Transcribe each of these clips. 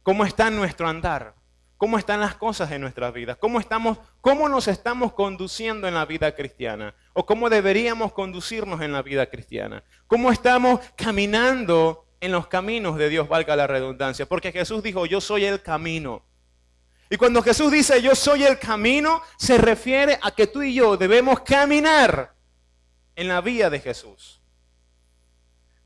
¿Cómo está nuestro andar? ¿Cómo están las cosas en nuestras vidas? ¿Cómo nos estamos conduciendo en la vida cristiana? ¿O cómo deberíamos conducirnos en la vida cristiana? ¿Cómo estamos caminando en los caminos de Dios, valga la redundancia? Porque Jesús dijo, yo soy el camino. Y cuando Jesús dice, yo soy el camino, se refiere a que tú y yo debemos caminar en la vía de Jesús.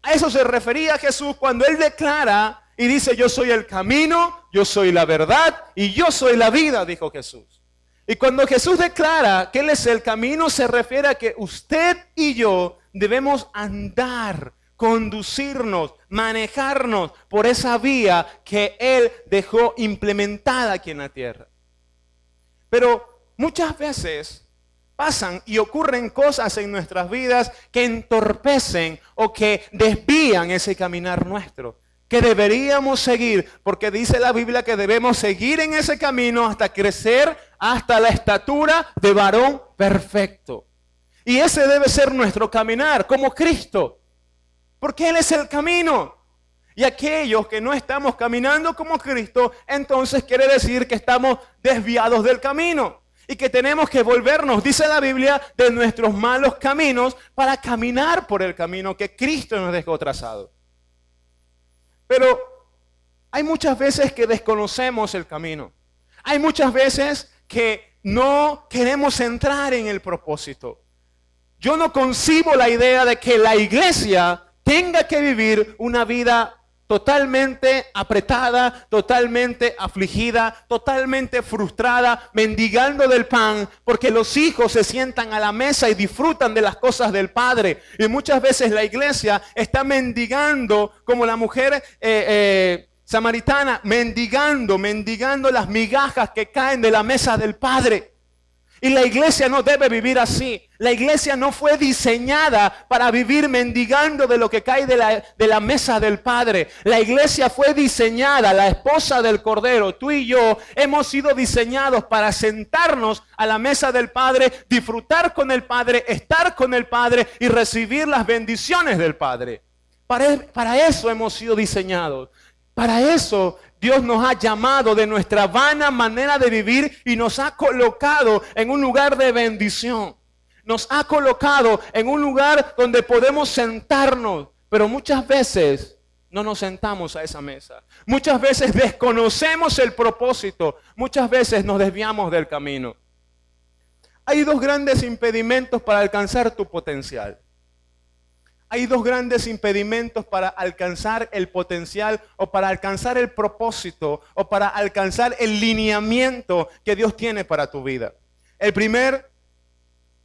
A eso se refería Jesús cuando Él declara y dice, yo soy el camino, yo soy la verdad y yo soy la vida, dijo Jesús. Y cuando Jesús declara que Él es el camino, se refiere a que usted y yo debemos andar, conducirnos, manejarnos por esa vía que Él dejó implementada aquí en la tierra. Pero muchas veces pasan y ocurren cosas en nuestras vidas que entorpecen o que desvían ese caminar nuestro, que deberíamos seguir, porque dice la Biblia que debemos seguir en ese camino hasta crecer hasta la estatura de varón perfecto. Y ese debe ser nuestro caminar como Cristo, porque Él es el camino. Y aquellos que no estamos caminando como Cristo, entonces quiere decir que estamos desviados del camino y que tenemos que volvernos, dice la Biblia, de nuestros malos caminos para caminar por el camino que Cristo nos dejó trazado. Pero hay muchas veces que desconocemos el camino. Hay muchas veces que no queremos entrar en el propósito. Yo no concibo la idea de que la iglesia tenga que vivir una vida totalmente apretada, totalmente afligida, totalmente frustrada, mendigando del pan, porque los hijos se sientan a la mesa y disfrutan de las cosas del Padre. Y muchas veces la iglesia está mendigando, como la mujer samaritana, mendigando las migajas que caen de la mesa del Padre. Y la iglesia no debe vivir así. La iglesia no fue diseñada para vivir mendigando de lo que cae de la mesa del Padre. La iglesia fue diseñada, la esposa del Cordero, tú y yo, hemos sido diseñados para sentarnos a la mesa del Padre, disfrutar con el Padre, estar con el Padre y recibir las bendiciones del Padre. Para eso hemos sido diseñados. Para eso Dios nos ha llamado de nuestra vana manera de vivir y nos ha colocado en un lugar de bendición. Nos ha colocado en un lugar donde podemos sentarnos, pero muchas veces no nos sentamos a esa mesa. Muchas veces desconocemos el propósito, muchas veces nos desviamos del camino. Hay dos grandes impedimentos para alcanzar tu potencial. Hay dos grandes impedimentos para alcanzar el potencial o para alcanzar el propósito o para alcanzar el lineamiento que Dios tiene para tu vida. El primer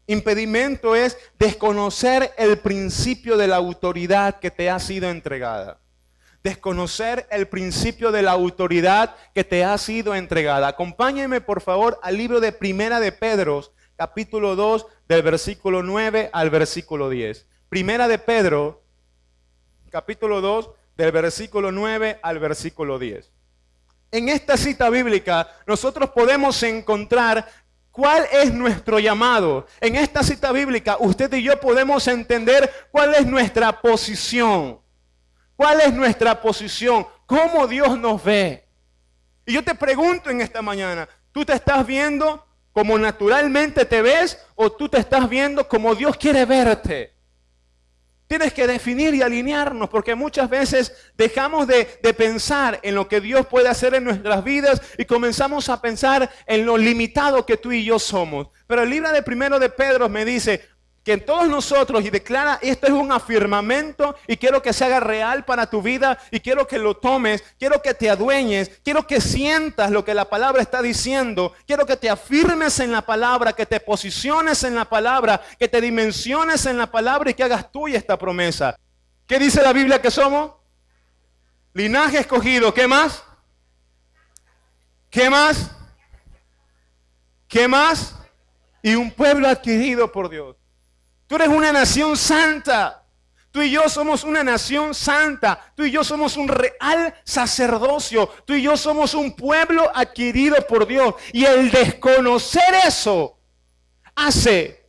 impedimento es desconocer el principio de la autoridad que te ha sido entregada. Desconocer el principio de la autoridad que te ha sido entregada. Acompáñenme por favor al libro de Primera de Pedro, capítulo 2, del versículo 9 al versículo 10. Primera de Pedro, capítulo 2, del versículo 9 al versículo 10. En esta cita bíblica nosotros podemos encontrar cuál es nuestro llamado. En esta cita bíblica usted y yo podemos entender cuál es nuestra posición. ¿Cuál es nuestra posición? ¿Cómo Dios nos ve? Y yo te pregunto en esta mañana, ¿tú te estás viendo como naturalmente te ves o tú te estás viendo como Dios quiere verte? Tienes que definir y alinearnos porque muchas veces dejamos de pensar en lo que Dios puede hacer en nuestras vidas y comenzamos a pensar en lo limitado que tú y yo somos. Pero el libro de Primero de Pedro me dice que en todos nosotros, y declara, esto es un afirmamento y quiero que se haga real para tu vida y quiero que lo tomes, quiero que te adueñes, quiero que sientas lo que la palabra está diciendo, quiero que te afirmes en la palabra, que te posiciones en la palabra, que te dimensiones en la palabra y que hagas tuya esta promesa. ¿Qué dice la Biblia que somos? Linaje escogido. ¿Qué más? ¿Qué más? ¿Qué más? Y un pueblo adquirido por Dios. Tú eres una nación santa. Tú y yo somos una nación santa. Tú y yo somos un real sacerdocio. Tú y yo somos un pueblo adquirido por Dios. Y el desconocer eso hace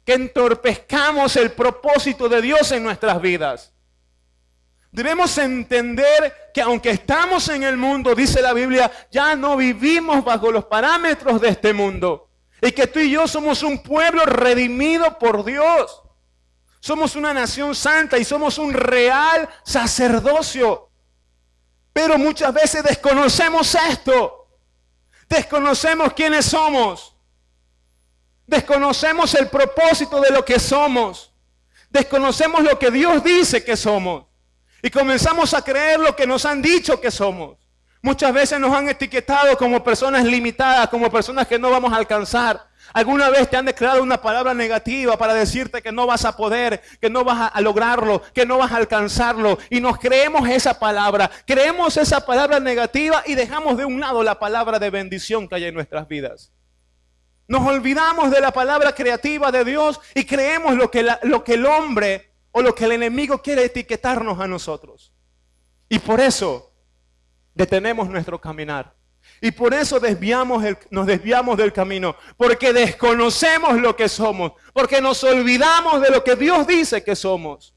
que entorpezcamos el propósito de Dios en nuestras vidas. Debemos entender que aunque estamos en el mundo, dice la Biblia, ya no vivimos bajo los parámetros de este mundo. Y que tú y yo somos un pueblo redimido por Dios. Somos una nación santa y somos un real sacerdocio. Pero muchas veces desconocemos esto. Desconocemos quiénes somos. Desconocemos el propósito de lo que somos. Desconocemos lo que Dios dice que somos. Y comenzamos a creer lo que nos han dicho que somos. Muchas veces nos han etiquetado como personas limitadas, como personas que no vamos a alcanzar. Alguna vez te han declarado una palabra negativa para decirte que no vas a poder, que no vas a lograrlo, que no vas a alcanzarlo. Y nos creemos esa palabra negativa y dejamos de un lado la palabra de bendición que hay en nuestras vidas. Nos olvidamos de la palabra creativa de Dios y creemos lo que el hombre o lo que el enemigo quiere etiquetarnos a nosotros. Y por eso detenemos nuestro caminar. Y por eso nos desviamos del camino. Porque desconocemos lo que somos. Porque nos olvidamos de lo que Dios dice que somos.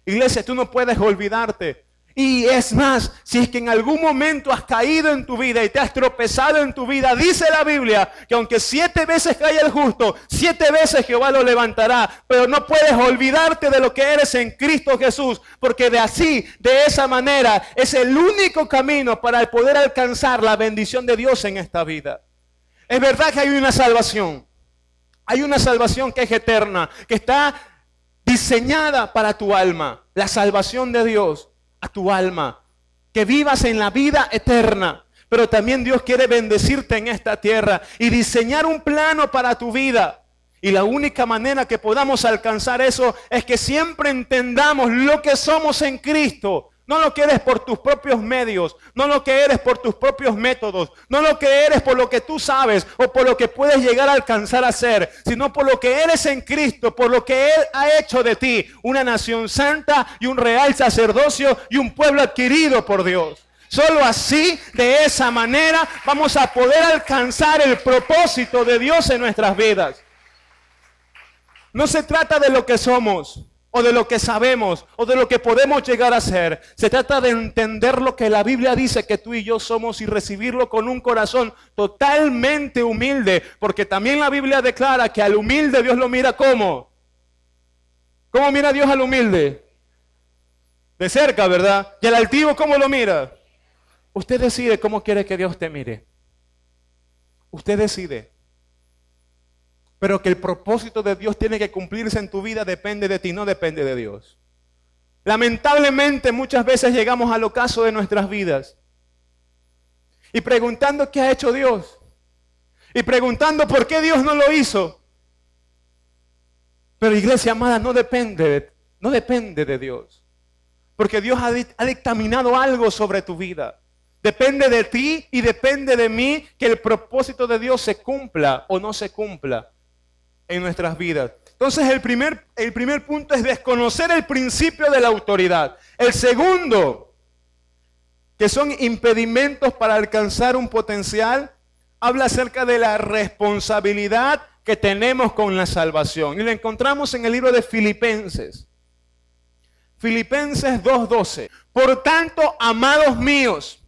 Iglesia, tú no puedes olvidarte. Y es más, si es que en algún momento has caído en tu vida y te has tropezado en tu vida, dice la Biblia que aunque 7 veces caiga el justo, 7 veces Jehová lo levantará. Pero no puedes olvidarte de lo que eres en Cristo Jesús, porque de esa manera, es el único camino para poder alcanzar la bendición de Dios en esta vida. Es verdad que hay una salvación. Hay una salvación que es eterna, que está diseñada para tu alma. La salvación de Dios a tu alma, que vivas en la vida eterna. Pero también Dios quiere bendecirte en esta tierra y diseñar un plano para tu vida. Y la única manera que podamos alcanzar eso es que siempre entendamos lo que somos en Cristo. No lo que eres por tus propios medios, no lo que eres por tus propios métodos, no lo que eres por lo que tú sabes o por lo que puedes llegar a alcanzar a ser, sino por lo que eres en Cristo, por lo que Él ha hecho de ti, una nación santa y un real sacerdocio y un pueblo adquirido por Dios. Solo así, de esa manera, vamos a poder alcanzar el propósito de Dios en nuestras vidas. No se trata de lo que somos, o de lo que sabemos, o de lo que podemos llegar a ser. Se trata de entender lo que la Biblia dice que tú y yo somos y recibirlo con un corazón totalmente humilde. Porque también la Biblia declara que al humilde Dios lo mira ¿cómo? ¿Cómo mira Dios al humilde? De cerca, ¿verdad? ¿Y al altivo cómo lo mira? Usted decide cómo quiere que Dios te mire. Usted decide. Pero que el propósito de Dios tiene que cumplirse en tu vida depende de ti, no depende de Dios. Lamentablemente muchas veces llegamos al ocaso de nuestras vidas y preguntando qué ha hecho Dios y preguntando por qué Dios no lo hizo. Pero iglesia amada, no depende de Dios, porque Dios ha dictaminado algo sobre tu vida. Depende de ti y depende de mí que el propósito de Dios se cumpla o no se cumpla en nuestras vidas. Entonces el primer punto es desconocer el principio de la autoridad. El segundo, que son impedimentos para alcanzar un potencial, habla acerca de la responsabilidad que tenemos con la salvación. Y lo encontramos en el libro de Filipenses. Filipenses 2:12. Por tanto, amados míos,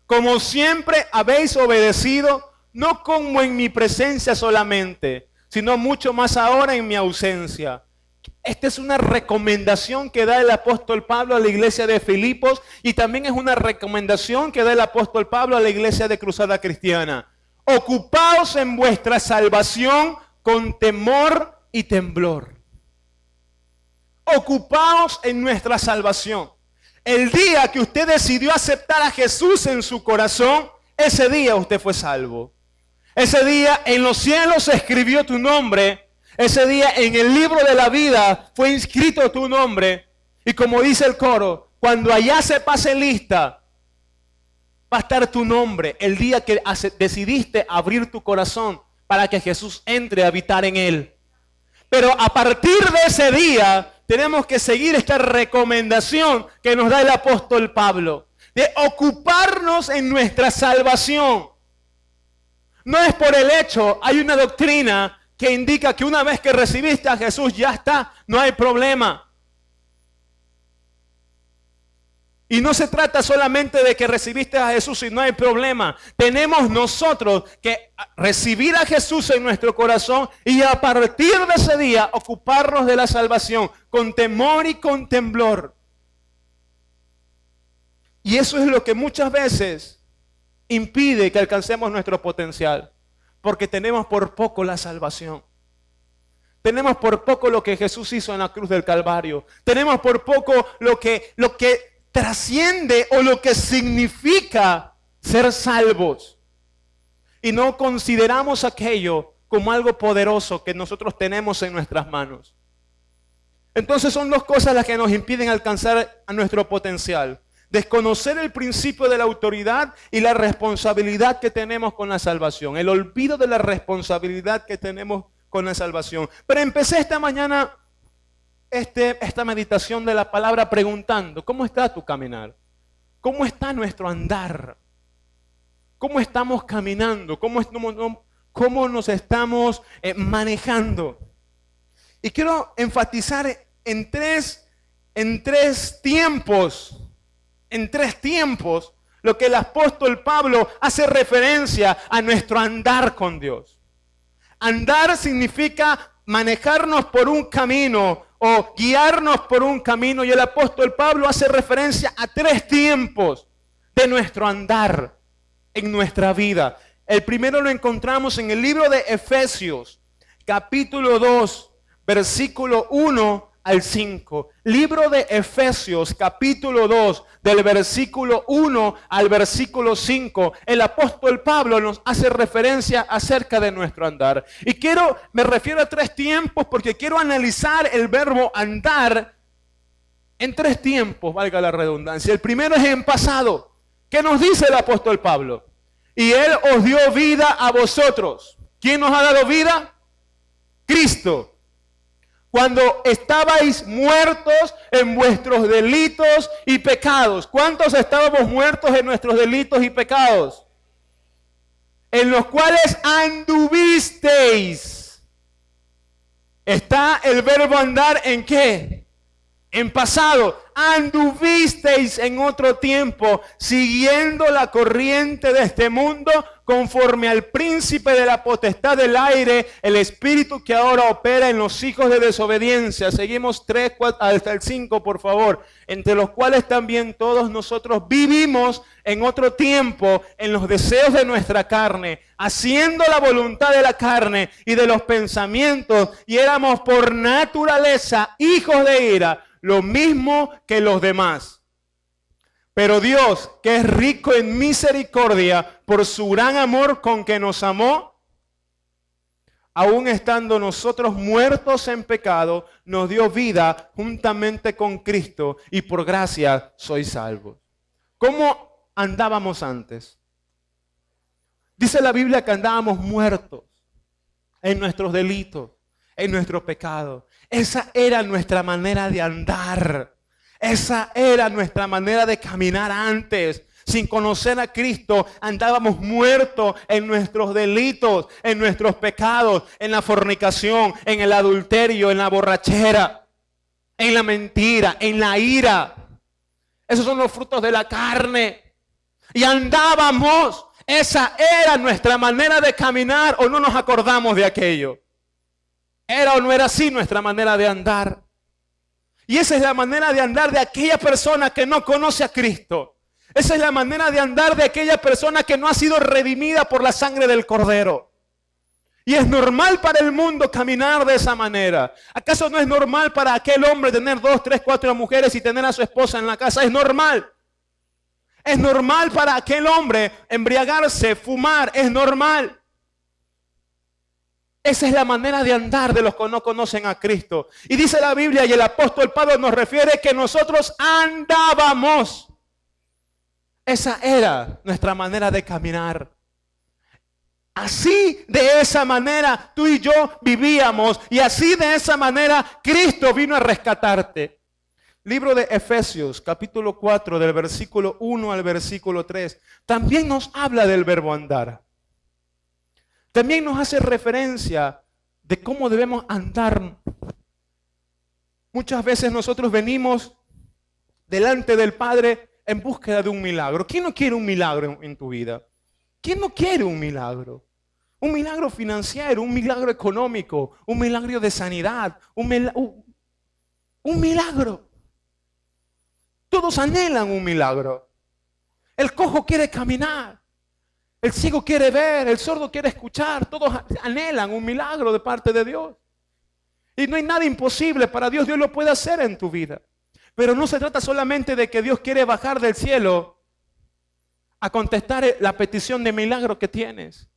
como siempre habéis obedecido, no como en mi presencia solamente, sino mucho más ahora en mi ausencia. Esta es una recomendación que da el apóstol Pablo a la iglesia de Filipos y también es una recomendación que da el apóstol Pablo a la iglesia de Cruzada Cristiana. Ocupaos en vuestra salvación con temor y temblor. Ocupaos en nuestra salvación. El día que usted decidió aceptar a Jesús en su corazón, ese día usted fue salvo. Ese día en los cielos se escribió tu nombre. Ese día en el libro de la vida fue inscrito tu nombre. Y como dice el coro, cuando allá se pase lista, va a estar tu nombre. El día que decidiste abrir tu corazón para que Jesús entre a habitar en él. Pero a partir de ese día tenemos que seguir esta recomendación que nos da el apóstol Pablo. De ocuparnos en nuestra salvación. No es por el hecho, hay una doctrina que indica que una vez que recibiste a Jesús ya está, no hay problema. Y no se trata solamente de que recibiste a Jesús y no hay problema. Tenemos nosotros que recibir a Jesús en nuestro corazón y a partir de ese día ocuparnos de la salvación con temor y con temblor. Y eso es lo que muchas veces impide que alcancemos nuestro potencial. Porque tenemos por poco la salvación. Tenemos por poco lo que Jesús hizo en la cruz del Calvario. Tenemos por poco lo que trasciende o lo que significa ser salvos. Y no consideramos aquello como algo poderoso que nosotros tenemos en nuestras manos. Entonces son dos cosas las que nos impiden alcanzar a nuestro potencial. Desconocer el principio de la autoridad y la responsabilidad que tenemos con la salvación. El olvido de la responsabilidad que tenemos con la salvación. Pero empecé esta mañana esta meditación de la palabra preguntando, ¿cómo está tu caminar? ¿Cómo está nuestro andar? ¿Cómo estamos caminando? ¿Cómo nos estamos manejando? Y quiero enfatizar en tres tiempos, lo que el apóstol Pablo hace referencia a nuestro andar con Dios. Andar significa manejarnos por un camino o guiarnos por un camino, y el apóstol Pablo hace referencia a tres tiempos de nuestro andar en nuestra vida. El primero lo encontramos en el libro de Efesios, capítulo 2, versículo 1 al 5. Libro de Efesios, capítulo 2, del versículo 1 al versículo 5. El apóstol Pablo nos hace referencia acerca de nuestro andar. Y me refiero a tres tiempos porque quiero analizar el verbo andar en tres tiempos, valga la redundancia. El primero es en pasado. ¿Qué nos dice el apóstol Pablo? Y Él os dio vida a vosotros. ¿Quién nos ha dado vida? Cristo. Cuando estabais muertos en vuestros delitos y pecados. ¿Cuántos estábamos muertos en nuestros delitos y pecados? En los cuales anduvisteis. Está el verbo andar ¿en qué? En pasado. Anduvisteis en otro tiempo, siguiendo la corriente de este mundo, conforme al príncipe de la potestad del aire, el espíritu que ahora opera en los hijos de desobediencia. Seguimos 3, 4, hasta el 5, por favor. Entre los cuales también todos nosotros vivimos en otro tiempo, en los deseos de nuestra carne, haciendo la voluntad de la carne y de los pensamientos, y éramos por naturaleza hijos de ira, lo mismo que los demás. Pero Dios, que es rico en misericordia, por su gran amor con que nos amó, aun estando nosotros muertos en pecado, nos dio vida juntamente con Cristo, y por gracia sois salvos. ¿Cómo andábamos antes? Dice la Biblia que andábamos muertos en nuestros delitos, en nuestro pecado. Esa era nuestra manera de andar. Esa era nuestra manera de caminar antes. Sin conocer a Cristo, andábamos muertos en nuestros delitos, en nuestros pecados, en la fornicación, en el adulterio, en la borrachera, en la mentira, en la ira. Esos son los frutos de la carne. Y andábamos. Esa era nuestra manera de caminar, o no nos acordamos de aquello. ¿Era o no era así nuestra manera de andar? Y esa es la manera de andar de aquella persona que no conoce a Cristo. Esa es la manera de andar de aquella persona que no ha sido redimida por la sangre del Cordero. Y es normal para el mundo caminar de esa manera. ¿Acaso no es normal para aquel hombre tener 2, 3, 4 mujeres y tener a su esposa en la casa? Es normal. Es normal para aquel hombre embriagarse, fumar. Es normal. Esa es la manera de andar de los que no conocen a Cristo. Y dice la Biblia, y el apóstol Pablo nos refiere que nosotros andábamos. Esa era nuestra manera de caminar. Así, de esa manera, tú y yo vivíamos. Y así, de esa manera, Cristo vino a rescatarte. Libro de Efesios, capítulo 4, del versículo 1 al versículo 3. También nos habla del verbo andar. También nos hace referencia de cómo debemos andar. Muchas veces nosotros venimos delante del Padre en búsqueda de un milagro. ¿Quién no quiere un milagro en tu vida? ¿Quién no quiere un milagro? Un milagro financiero, un milagro económico, un milagro de sanidad, un milagro. Todos anhelan un milagro. El cojo quiere caminar, el ciego quiere ver, el sordo quiere escuchar. Todos anhelan un milagro de parte de Dios. Y no hay nada imposible para Dios. Dios lo puede hacer en tu vida. Pero no se trata solamente de que Dios quiere bajar del cielo a contestar la petición de milagro que tienes.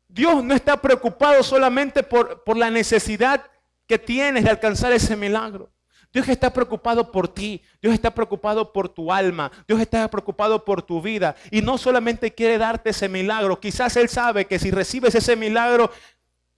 Dios no está preocupado solamente por la necesidad que tienes de alcanzar ese milagro. Dios está preocupado por ti. Dios está preocupado por tu alma. Dios está preocupado por tu vida. Y no solamente quiere darte ese milagro. Quizás Él sabe que si recibes ese milagro,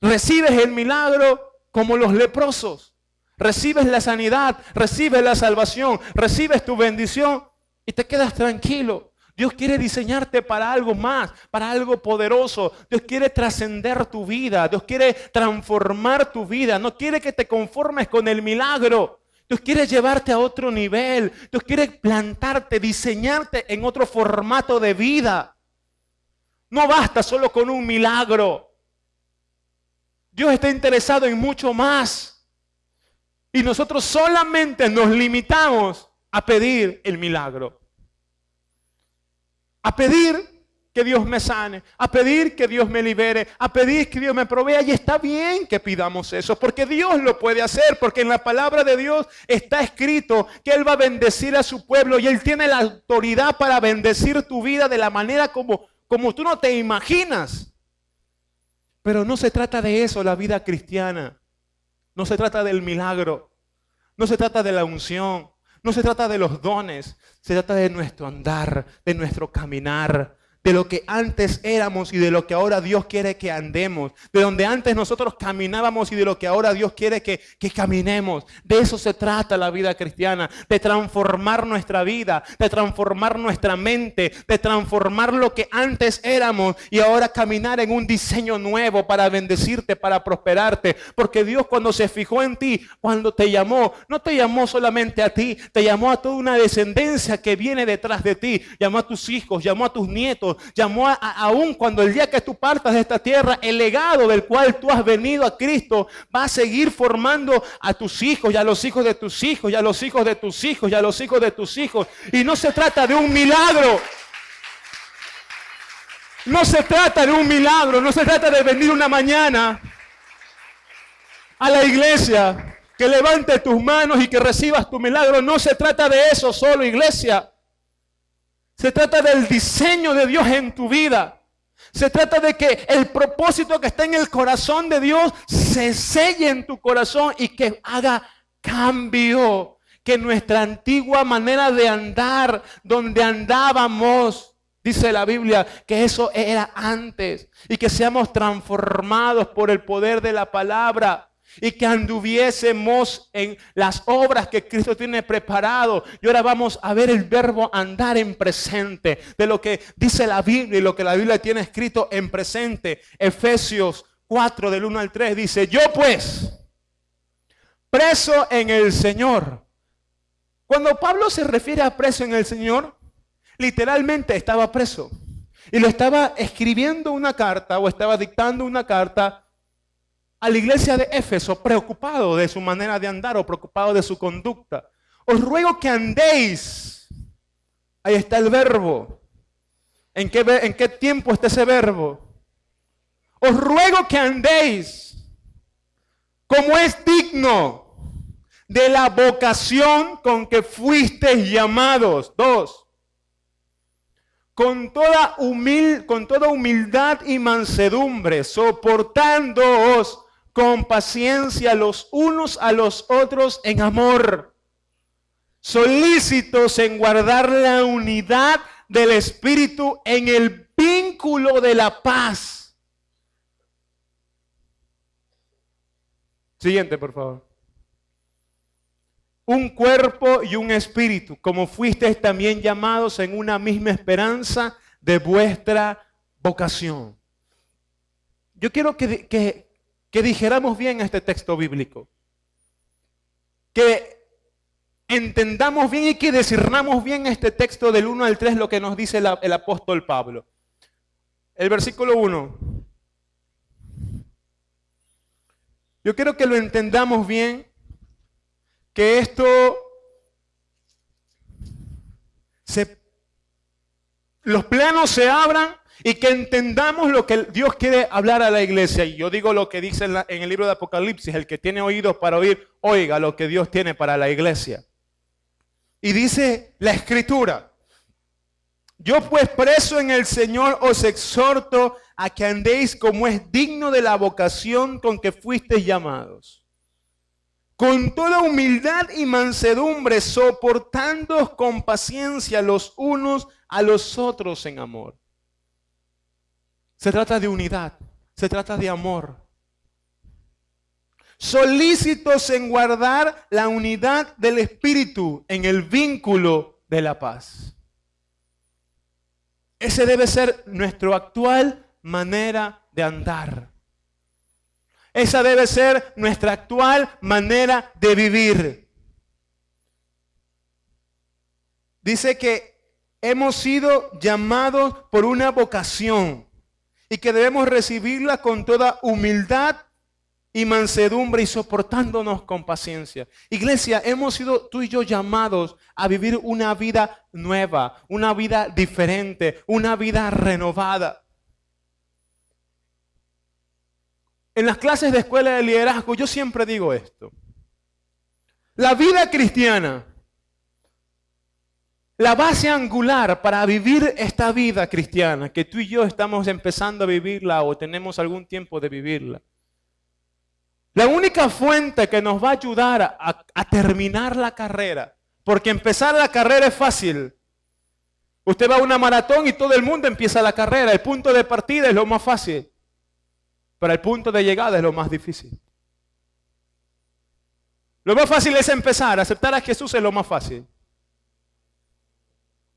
recibes el milagro como los leprosos. Recibes la sanidad, recibes la salvación, recibes tu bendición y te quedas tranquilo. Dios quiere diseñarte para algo más, para algo poderoso. Dios quiere trascender tu vida. Dios quiere transformar tu vida. No quiere que te conformes con el milagro. Dios quiere llevarte a otro nivel. Dios quiere plantarte, diseñarte en otro formato de vida. No basta solo con un milagro. Dios está interesado en mucho más. Y nosotros solamente nos limitamos a pedir el milagro. A pedir que Dios me sane, a pedir que Dios me libere, a pedir que Dios me provea. Y está bien que pidamos eso, porque Dios lo puede hacer, porque en la palabra de Dios está escrito que Él va a bendecir a su pueblo y Él tiene la autoridad para bendecir tu vida de la manera como tú no te imaginas. Pero no se trata de eso la vida cristiana. No se trata del milagro, no se trata de la unción. No se trata de los dones, se trata de nuestro andar, de nuestro caminar, de lo que antes éramos y de lo que ahora Dios quiere que andemos, de donde antes nosotros caminábamos y de lo que ahora Dios quiere que caminemos. De eso se trata la vida cristiana, de transformar nuestra vida, de transformar nuestra mente, de transformar lo que antes éramos y ahora caminar en un diseño nuevo para bendecirte, para prosperarte. Porque Dios, cuando se fijó en ti, cuando te llamó, no te llamó solamente a ti, te llamó a toda una descendencia que viene detrás de ti. Llamó a tus hijos, llamó a tus nietos, llamó aún cuando el día que tú partas de esta tierra, el legado del cual tú has venido a Cristo va a seguir formando a tus hijos y a los hijos de tus hijos y a los hijos de tus hijos y a los hijos de tus hijos. Y no se trata de un milagro. No se trata de un milagro. No se trata de venir una mañana a la iglesia, que levantes tus manos y que recibas tu milagro. No se trata de eso solo, iglesia. Se trata del diseño de Dios en tu vida. Se trata de que el propósito que está en el corazón de Dios se selle en tu corazón y que haga cambio. Que nuestra antigua manera de andar, donde andábamos, dice la Biblia, que eso era antes. Y que seamos transformados por el poder de la palabra. Y que anduviésemos en las obras que Cristo tiene preparado. Y ahora vamos a ver el verbo andar en presente. De lo que dice la Biblia y lo que la Biblia tiene escrito en presente. Efesios 4 del 1 al 3 dice: yo pues, preso en el Señor. Cuando Pablo se refiere a preso en el Señor, literalmente estaba preso. Y lo estaba escribiendo una carta o estaba dictando una carta a la iglesia de Éfeso, preocupado de su manera de andar o preocupado de su conducta. Os ruego que andéis. Ahí está el verbo. ¿En qué tiempo está ese verbo? Os ruego que andéis como es digno de la vocación con que fuisteis llamados. 2. Con toda humildad y mansedumbre, soportándoos con paciencia los unos a los otros en amor, solícitos en guardar la unidad del Espíritu en el vínculo de la paz. Siguiente, por favor. Un cuerpo y un espíritu, como fuisteis también llamados en una misma esperanza de vuestra vocación. Yo quiero que dijéramos bien este texto bíblico. Que entendamos bien y que discernamos bien este texto del 1 al 3, lo que nos dice el apóstol Pablo. El versículo 1. Yo quiero que lo entendamos bien, que los planos se abran y que entendamos lo que Dios quiere hablar a la iglesia. Y yo digo lo que dice en el libro de Apocalipsis: el que tiene oídos para oír, oiga lo que Dios tiene para la iglesia. Y dice la Escritura: yo pues preso en el Señor os exhorto a que andéis como es digno de la vocación con que fuisteis llamados, con toda humildad y mansedumbre, soportándoos con paciencia los unos a los otros en amor. Se trata de unidad, se trata de amor. Solícitos en guardar la unidad del Espíritu en el vínculo de la paz. Ese debe ser nuestra actual manera de andar. Esa debe ser nuestra actual manera de vivir. Dice que hemos sido llamados por una vocación y que debemos recibirla con toda humildad y mansedumbre y soportándonos con paciencia. Iglesia, hemos sido tú y yo llamados a vivir una vida nueva, una vida diferente, una vida renovada. En las clases de escuela de liderazgo yo siempre digo esto: la vida cristiana, la base angular para vivir esta vida cristiana, que tú y yo estamos empezando a vivirla o tenemos algún tiempo de vivirla, la única fuente que nos va a ayudar a terminar la carrera, porque empezar la carrera es fácil. Usted va a una maratón y todo el mundo empieza la carrera. El punto de partida es lo más fácil, pero el punto de llegada es lo más difícil. Lo más fácil es empezar, aceptar a Jesús es lo más fácil.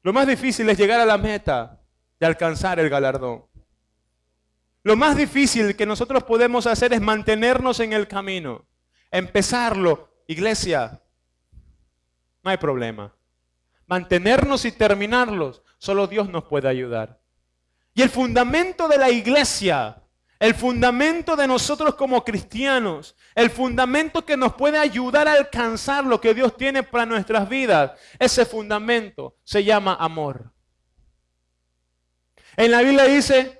Lo más difícil es llegar a la meta y alcanzar el galardón. Lo más difícil que nosotros podemos hacer es mantenernos en el camino. Empezarlo, iglesia, no hay problema. Mantenernos y terminarlos, solo Dios nos puede ayudar. Y el fundamento de la iglesia, el fundamento de nosotros como cristianos, el fundamento que nos puede ayudar a alcanzar lo que Dios tiene para nuestras vidas, ese fundamento se llama amor. En la Biblia dice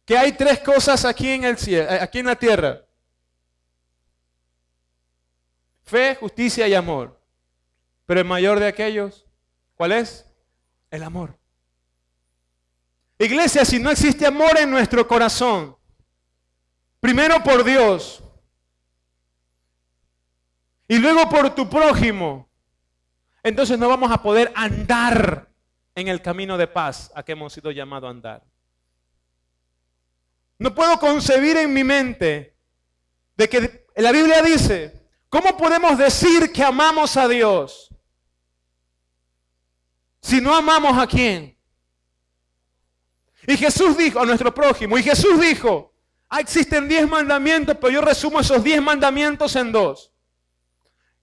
que hay tres cosas aquí en el cielo, aquí en la tierra: fe, justicia y amor. Pero el mayor de aquellos, ¿cuál es? El amor. Iglesia, si no existe amor en nuestro corazón, primero por Dios y luego por tu prójimo, entonces no vamos a poder andar en el camino de paz a que hemos sido llamados a andar. No puedo concebir en mi mente de que la Biblia dice, ¿cómo podemos decir que amamos a Dios si no amamos a quién? Y Jesús dijo a nuestro prójimo, y Jesús dijo, existen 10 mandamientos, pero yo resumo esos 10 mandamientos en 2.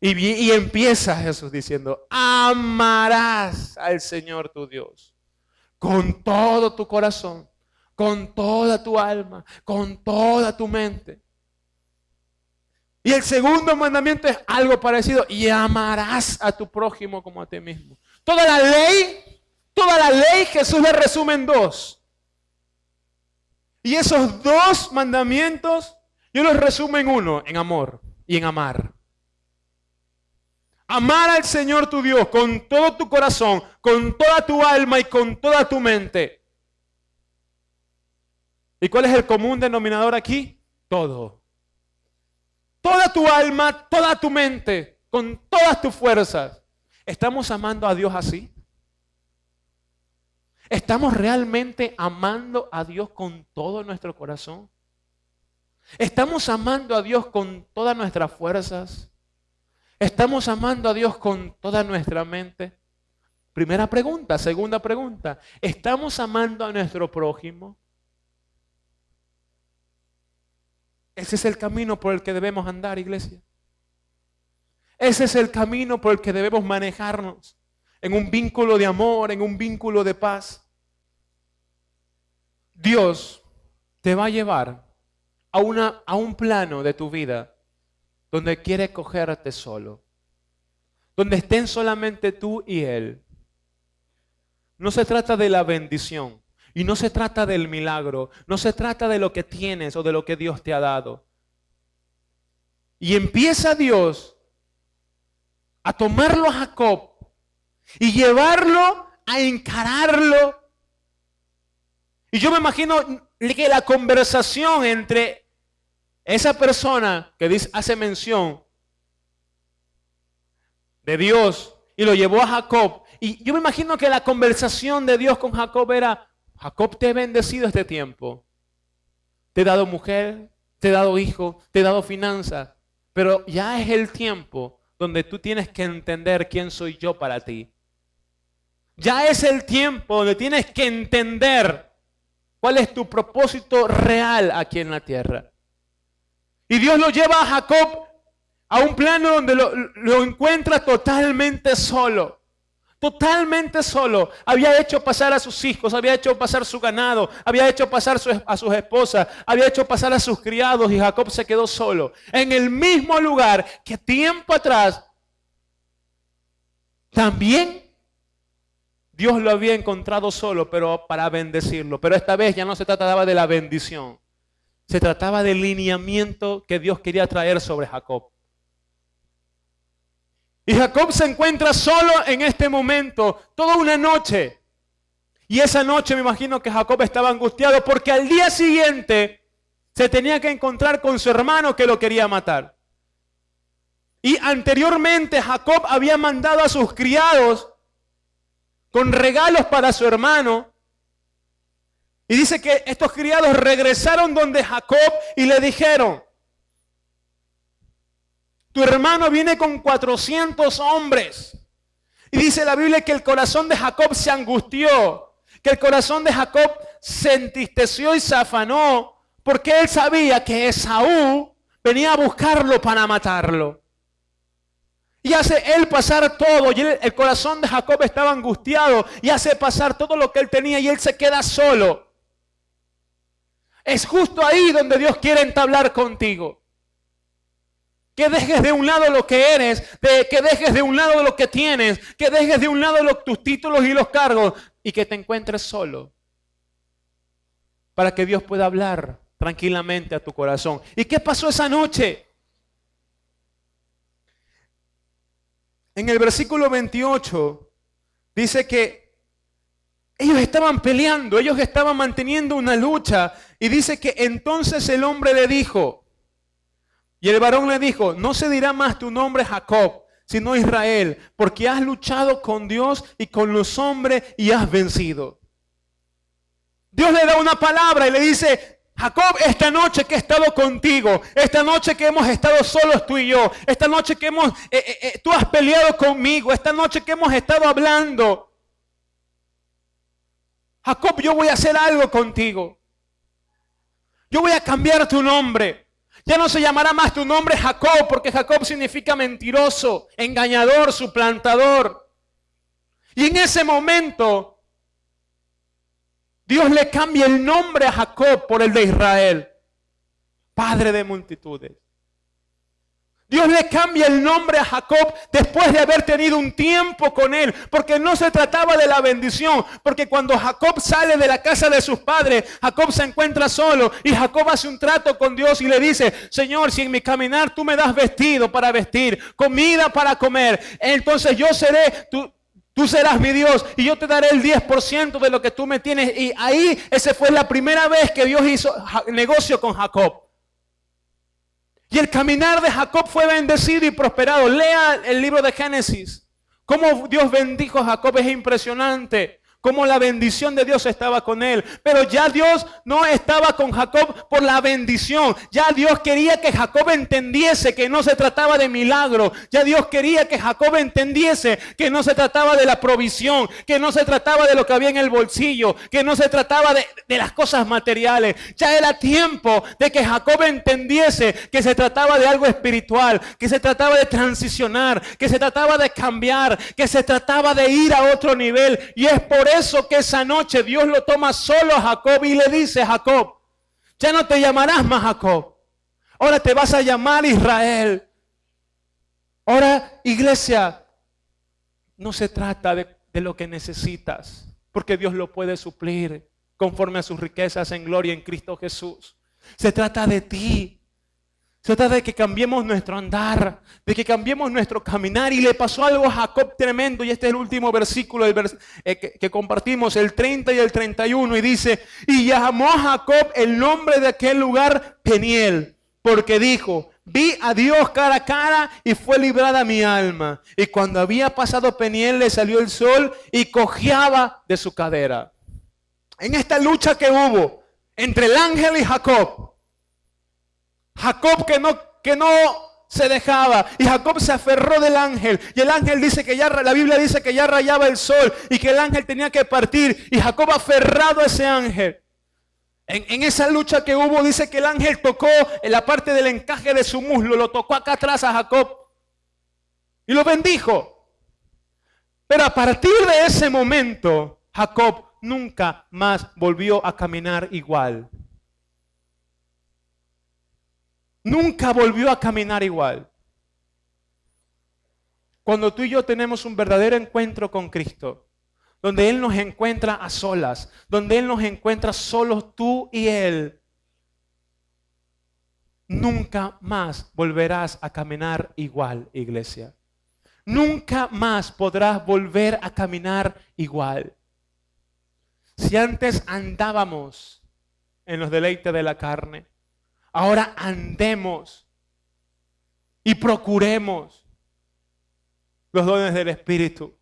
Y empieza Jesús diciendo, amarás al Señor tu Dios con todo tu corazón, con toda tu alma, con toda tu mente. Y el segundo mandamiento es algo parecido, y amarás a tu prójimo como a ti mismo. Toda la ley Jesús la resume en 2. Y esos 2 mandamientos yo los resumo en 1, en amor y en amar. Amar al Señor tu Dios con todo tu corazón, con toda tu alma y con toda tu mente. ¿Y cuál es el común denominador aquí? Todo. Toda tu alma, toda tu mente, con todas tus fuerzas. ¿Estamos amando a Dios así? ¿Estamos realmente amando a Dios con todo nuestro corazón? ¿Estamos amando a Dios con todas nuestras fuerzas? ¿Estamos amando a Dios con toda nuestra mente? Primera pregunta. Segunda pregunta. ¿Estamos amando a nuestro prójimo? Ese es el camino por el que debemos andar, iglesia. Ese es el camino por el que debemos manejarnos, en un vínculo de amor, en un vínculo de paz. Dios te va a llevar a un plano de tu vida donde quiere cogerte solo, donde estén solamente tú y Él. No se trata de la bendición y no se trata del milagro, no se trata de lo que tienes o de lo que Dios te ha dado. Y empieza Dios a tomarlo a Jacob y llevarlo a encararlo. Y yo me imagino que la conversación entre esa persona que hace mención de Dios y lo llevó a Jacob. Y yo me imagino que la conversación de Dios con Jacob era: Jacob, te he bendecido este tiempo. Te he dado mujer, te he dado hijo, te he dado finanzas. Pero ya es el tiempo donde tú tienes que entender quién soy yo para ti. Ya es el tiempo donde tienes que entender cuál es tu propósito real aquí en la tierra. Y Dios lo lleva a Jacob a un plano donde lo encuentra totalmente solo. Totalmente solo. Había hecho pasar a sus hijos, había hecho pasar su ganado, había hecho pasar a sus esposas, había hecho pasar a sus criados, y Jacob se quedó solo. En el mismo lugar que tiempo atrás también Dios lo había encontrado solo, pero para bendecirlo. Pero esta vez ya no se trataba de la bendición. Se trataba del lineamiento que Dios quería traer sobre Jacob. Y Jacob se encuentra solo en este momento, toda una noche. Y esa noche me imagino que Jacob estaba angustiado porque al día siguiente se tenía que encontrar con su hermano que lo quería matar. Y anteriormente Jacob había mandado a sus criados con regalos para su hermano. Y dice que estos criados regresaron donde Jacob y le dijeron: tu hermano viene con 400 hombres. Y dice la Biblia que el corazón de Jacob se angustió, que el corazón de Jacob se entristeció y se afanó, porque él sabía que Esaú venía a buscarlo para matarlo. Y hace él pasar todo, y el corazón de Jacob estaba angustiado, y hace pasar todo lo que él tenía, y él se queda solo. Es justo ahí donde Dios quiere entablar contigo. Que dejes de un lado lo que eres, que dejes de un lado lo que tienes, que dejes de un lado tus títulos y los cargos, y que te encuentres solo. Para que Dios pueda hablar tranquilamente a tu corazón. ¿Y qué pasó esa noche? En el versículo 28 dice que ellos estaban peleando, ellos estaban manteniendo una lucha, y dice que entonces el hombre le dijo, y el varón le dijo: no se dirá más tu nombre Jacob, sino Israel, porque has luchado con Dios y con los hombres y has vencido. Dios le da una palabra y le dice: Jacob, esta noche que he estado contigo, esta noche que hemos estado solos tú y yo, esta noche que tú has peleado conmigo, esta noche que hemos estado hablando, Jacob, yo voy a hacer algo contigo. Yo voy a cambiar tu nombre. Ya no se llamará más tu nombre Jacob, porque Jacob significa mentiroso, engañador, suplantador. Y en ese momento, Dios le cambia el nombre a Jacob por el de Israel, padre de multitudes. Dios le cambia el nombre a Jacob después de haber tenido un tiempo con él, porque no se trataba de la bendición, porque cuando Jacob sale de la casa de sus padres, Jacob se encuentra solo y Jacob hace un trato con Dios y le dice: Señor, si en mi caminar tú me das vestido para vestir, comida para comer, entonces yo seré tú serás mi Dios y yo te daré el 10% de lo que tú me tienes. Y ahí, esa fue la primera vez que Dios hizo negocio con Jacob. Y el caminar de Jacob fue bendecido y prosperado. Lea el libro de Génesis. Cómo Dios bendijo a Jacob es impresionante. cómo la bendición de Dios estaba con él. Pero ya Dios no estaba con Jacob por la bendición. Ya Dios quería que Jacob entendiese que no se trataba de milagro. Ya Dios quería que Jacob entendiese que no se trataba de la provisión, que no se trataba de lo que había en el bolsillo, que no se trataba de las cosas materiales. Ya era tiempo de que Jacob entendiese que se trataba de algo espiritual, que se trataba de transicionar, que se trataba de cambiar, que se trataba de ir a otro nivel. Y es por eso que esa noche Dios lo toma solo a Jacob y le dice: Jacob, ya no te llamarás más Jacob, ahora te vas a llamar Israel. Ahora, iglesia, no se trata de lo que necesitas, porque Dios lo puede suplir conforme a sus riquezas en gloria en Cristo Jesús. Se trata de ti. Se trata de que cambiemos nuestro andar, de que cambiemos nuestro caminar. Y le pasó algo a Jacob tremendo. Y este es el último versículo que compartimos, el 30 y el 31. Y dice: y llamó a Jacob el nombre de aquel lugar Peniel, porque dijo: vi a Dios cara a cara y fue librada mi alma. Y cuando había pasado Peniel, le salió el sol y cojeaba de su cadera. En esta lucha que hubo entre el ángel y Jacob, Jacob que no se dejaba, y Jacob se aferró del ángel, y el ángel dice que ya, la Biblia dice que ya rayaba el sol y que el ángel tenía que partir, y Jacob aferrado a ese ángel. En esa lucha que hubo, dice que el ángel tocó en la parte del encaje de su muslo, lo tocó acá atrás a Jacob y lo bendijo. Pero a partir de ese momento, Jacob nunca más volvió a caminar igual. Nunca volvió a caminar igual. Cuando tú y yo tenemos un verdadero encuentro con Cristo, donde Él nos encuentra a solas, donde Él nos encuentra solos tú y Él, nunca más volverás a caminar igual, iglesia. Nunca más podrás volver a caminar igual. Si antes andábamos en los deleites de la carne, ahora andemos y procuremos los dones del Espíritu.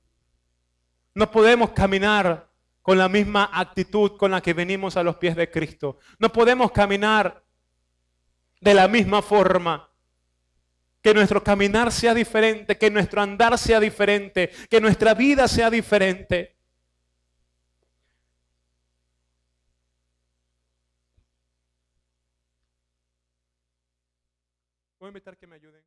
No podemos caminar con la misma actitud con la que venimos a los pies de Cristo. No podemos caminar de la misma forma. Que nuestro caminar sea diferente, que nuestro andar sea diferente, que nuestra vida sea diferente. Voy a invitar que me ayuden.